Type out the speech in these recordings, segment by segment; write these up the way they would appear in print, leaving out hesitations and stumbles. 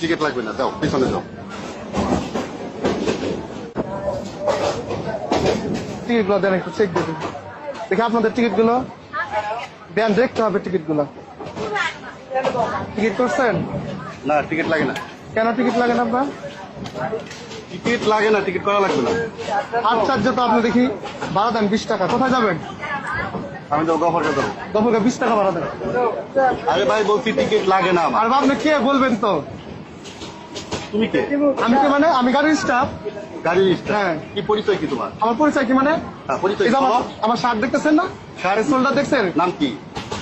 Ticket লাগবে না, যাও পিছনে যাও। টিকিট গুলো দেন, একটু চেক দেবেন দেখি আপনাদের টিকিট গুলো দেন, দেখতে হবে টিকিট গুলো। টিকিট করছেন? না, টিকিট লাগে না। কেন টিকিট লাগে না আপনার? টিকিট লাগে না, টিকিট করা লাগবে না। আশ্চর্য তো, আপনি দেখি ভাড়া দেন 20 টাকা। কোথায় যাবেন? আমি তো গফরকে দেবো। গফরকে 20 টাকা ভাড়া দেন। আরে ভাই বলছি টিকিট লাগে না আমার। আর আপনি কে বলবেন তো? তুমি কে? আমি কে মানে? আমি গাড়ির স্টাফ। গাড়ির স্টাফ? হ্যাঁ। কি পরিচয় কি তোমার? আমার পরিচয় কি মানে? হ্যাঁ, পরিচয় এই যে বলো। আমার শার্ট দেখতেছেন না? শার্টের সোলটা দেখছেন? নাম কি?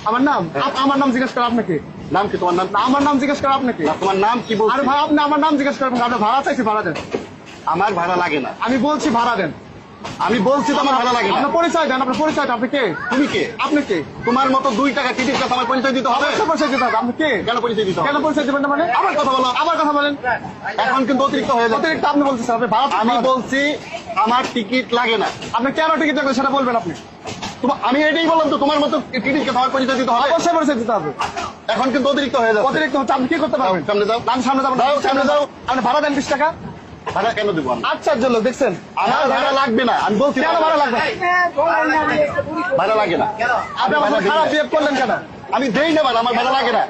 আমার নাম? আমার নাম জিজ্ঞেস করেন আপনাকে। নাম কি তোমার? নাম? আমার নাম জিজ্ঞেস করেন আপনাকে। না, তোমার নাম কি বলছো? আরে ভাই, আপনি আমার নাম জিজ্ঞেস করেন। আপনি ভাড়া চাইছি, ভাড়া দেন। আমার ভাড়া লাগে না। আমি বলছি ভাড়া দেন। আমি বলছি তো আমার ভাড়া লাগে না। আপনার পরিচয় দেন, আপনার পরিচয়টা। আপনি কে? তুমি কে? আপনি কে? তোমার মতো 2 টাকা টিকিট কাছে আমার পরিচয় দিতে হবে? অবশ্যই পরিচয় দিতে হবে। আপনি কে? কেন পরিচয় দিতে হবে? কেন পরিচয় দিবেন না মানে? আমার কথা বলো। আমার কথা বলেন। এখন কিন্তু অতিরিক্ত হয়ে যাচ্ছে। অতিরিক্ত আপনি বলতেছেন। আপনি ভাড়া আমি বলছি আমার টিকিট লাগে না। আপনি কেন টিকিট লাগবে সেটা বলবেন আপনি। আমি এটাই বললাম তো, তোমার মতো টিকিট কাছে আমার পরিচয় দিতে হবে। অবশ্যই পরিচয় দিতে হবে। এখন কিন্তু অতিরিক্ত হয়ে যাচ্ছে। অতিরিক্ত হচ্ছে, আপনি কি করতে পারবেন? সামনে যাও। আমি সামনে যাবো না। যাও, সামনে যাও। আপনি ভাড়া দেন 20 টাকা। ভাড়া কেন দেবো আমি? আশ্চর্য লোক, দেখছেন? আমার ভাড়া লাগবে না, আমি বলছি। কেন ভাড়া লাগবে? ভাড়া লাগে না। আপনি আমার সাথে খারাপ বিহেভ করলেন কেন? আমি দেই না ভাড়া, আমার ভাড়া লাগে না।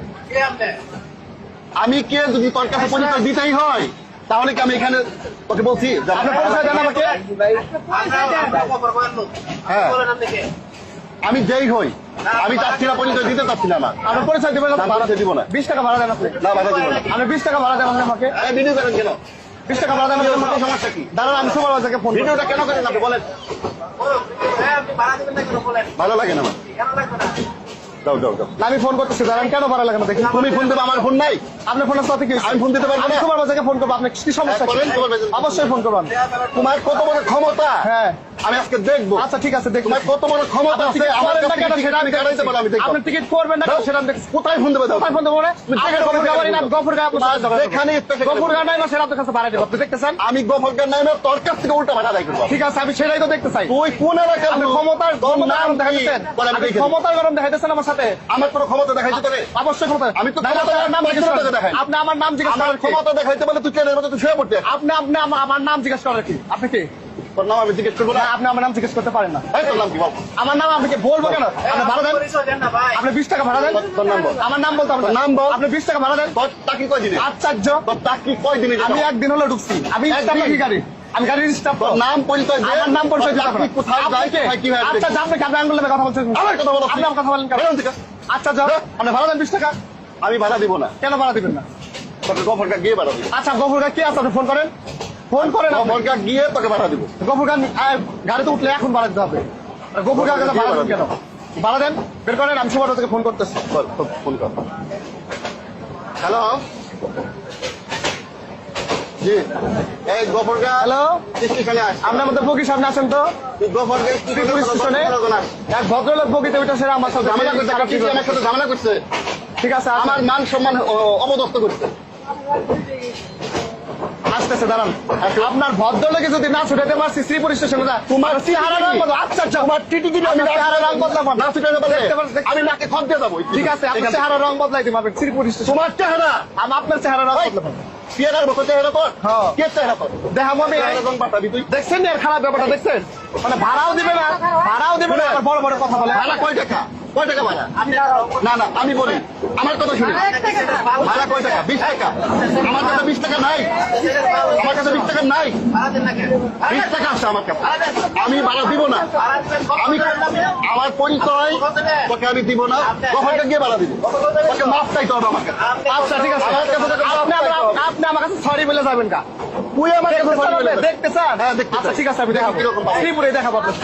আমি কে? যদি তোর কাছে পরিচয় দিতেই হয় তাহলে কি আমি এখানে তোকে বলছি? আপনি পরিচয় দেন আমাকে। হ্যাঁ, আমি যেই হই, আমি চাচ্ছি না পরিচয় দিতে চাচ্ছি না। আমার আপনি পরিচয় দিবেন না? না, ভাড়া দিব না। 20 টাকা ভাড়া দেন আপনি। না, ভাড়া দিব না। আপনি 20 টাকা ভাড়া দেন আমাকে। এই ভিডিও করেন কেন? 20 টাকা ভাড়া দেন আমাকে। আপনার সমস্যা কি? দাঁড়ান, আমি সুপারভাইজারকে ফোন করি। ভিডিওটা কেন করেন আপনি বলেন? ভালো লাগে না আমার। যাও যাও যাও। না, আমি ফোন করতেছি, দাঁড়ান। কেন ভাড়া লাগে না দেখি। তুমি ফোন দেবে, আমার ফোন নাই। আপনার ফোনের সাথে কি? আমি ফোন দিতে পারবো আমি না। সুপারভাইজারকে ফোন করবো। আপনার কি সমস্যা? হ্যাঁ, করেন, সুপারভাইজার। অবশ্যই ফোন করবেন। তোমার কত বড় ক্ষমতা হ্যাঁ, আমি আজকে দেখবো। আচ্ছা ঠিক আছে, দেখুন। তোমার কত বড় ক্ষমতা আছে আমার কাছে টিকিট আমি কাটাইতে পারবো, আমি দেখবো। আপনি টিকিট করবেন না কেন সেটা আমি দেখছি। কোথায় ফোন দেবে? যাও। কোথায় ফোন দেবো রে? যেখানে ইচ্ছা গফুর গান নাই না, সেটা আপনার কাছে বাড়াই দেবো। আপনি দেখতে চান? আমি গফরগার নামে তোর কাছ থেকে উল্টা ভাড়া আদায় করবো। ঠিক আছে, আমি সেটাই তো দেখতে চাই। তুই কোন এলাকার আপনি লোক? ক্ষমতার তোর গরম নাম কি? দেখাইতেছেন। বলেন, আপনি দেখে। ক্ষমতার গরম দেখাইতেছেন আমার সাথে। আমার কোনো ক্ষমতা দেখাইতে তোরে? অবশ্যই ক্ষমতা। আমি তো না, না, ক্ষমতার আপনার নাম জিজ্ঞেস ক্ষমতা করেন। দেখাই। আপনি আমার নাম জিজ্ঞেস আমার করেন। ক্ষমতা দেখাইতে বলে তুই কেন এর মধ্যে তুই শুয়ে পড়তে? আপনি আপনি আমার নাম জিজ্ঞেস করেন কি? আপনি কি? তোর নাম আমি জিজ্ঞেস করবো না, না? আপনি আমার নাম জিজ্ঞেস করতে পারেন না। এই, তোর নাম কি বল? আমার নাম আপনাকে বলবো কেন? আপনি ভাড়া দেন। আপনি 20 টাকা ভাড়া দেন। তোর নাম বল। আমার নাম বলতে হবে না। তোর নাম বল। আপনি 20 টাকা ভাড়া দেন। তোর চাকরি কয় দিনে? আশ্চর্য। তোর চাকরি কয় দিনে? আমি একদিন হলো ঢুকছি। আমি একদিন? স্টাফ নাকি গাড়ি? আমি গাড়ির স্টাফ। তোর নাম পরিচয় দে। আমার নাম পরিচয় দিতে হবে চাকরি না। কোথায় আপনি যায়, কে? কোথায় কিভাবে আচ্ছা, দেখি? আপনি কেন আঙ্গুল কথা বলছেন? আমার কথা বলো। আপনি আমার কথা বলেন কেন? বেরোন থেকে। আচ্ছা, যাও। আপনি ভাড়া দেন 20 টাকা। আমি ভাড়া দিব না। কেন ভাড়া দিবেন না? তোকে গফরগাঁ গিয়ে ভাড়া দিব। আচ্ছা, গফুরগা কে আছে? আপনি ফোন করেন। ফোন করেন। গফরগাঁ গিয়ে তোকে ভাড়া দিব। গফুরগা গাড়িতে উঠলে এখন ভাড়া দিতে হবে। গফুরগা ভাড়া দেন কেন? ভাড়া দেন, বের করেন। আমি সবার থেকে ফোন করতেছি। বল, ফোন কর। হ্যালো, জি, এই গফরগাঁ হ্যালো, স্টেশনে আস। আপনার মধ্যে বগি সামনে আসেন তো। তুই গফরগাঁ পুলিশ স্টেশনে এক ভদ্রলোক বগিতে উঠেছে আমার সাথে ঝামেলা করছে, আমার সাথে ঝামেলা করছে। ঠিক আছে, আমার মান সম্মান অবদস্ত করছে। আসতেছে, দাঁড়ান। আপনার ভদ্রলোকে যদি না ছুটাতে পারছি শ্রী পুলিশ স্টেশনে যা। তোমার চেহারা রং বদলাবো। আচ্ছা, আচ্ছা, তোমার টিটিগিরি আমি চেহারা রং বদলাবো না। না ছুটাতে পারলে দেখতে পারছি। আমি নাকে খত দিয়ে যাবো। ঠিক আছে, আপনার চেহারা রং বদলাই দিন আপনি শ্রী পুলিশ স্টেশন। তোমার চেহারা, আমি আপনার চেহারা রং বদলাবো। চেহারার মতো চেহারা কর। হ্যাঁ। কে চেহারা কর? দেখাবো আমি। রং পাঠাবি তুই? দেখছেন না এর খারাপ ব্যাপারটা? দেখছেন? মানে ভাড়াও দিবে না, ভাড়াও দিবে না, আবার বড় বড় কথা বলে। ভাড়া কয় টাকা? কয় টাকা ভাড়া? না না, আমি বলি, আমার কথা শুনি। ভাড়া কয় টাকা? 20 টাকা। আমার কাছে 20 টাকা নাই। আমার কাছে 20 টাকা নাই। 20 টাকা আছে আমার কাছে। আমি ভাড়া দিব না। আমি আমার পরিচয় তোকে আমি দিব না। গফরগাঁ গিয়ে ভাড়া দিব। তোকে মাফ চাইতে হবে আমাকে। আচ্ছা, ঠিক আছে। আপনি আমার কাছে সরি বলে যাবেন কা? তুই আমার কাছে sorry বলে যা। দেখতে চান? হ্যাঁ, দেখতে আচ্ছা, চাই। ঠিক আছে, আমি দেখাবো। কিরকম ভালো? শ্রীপুরে দেখাবো আপনার।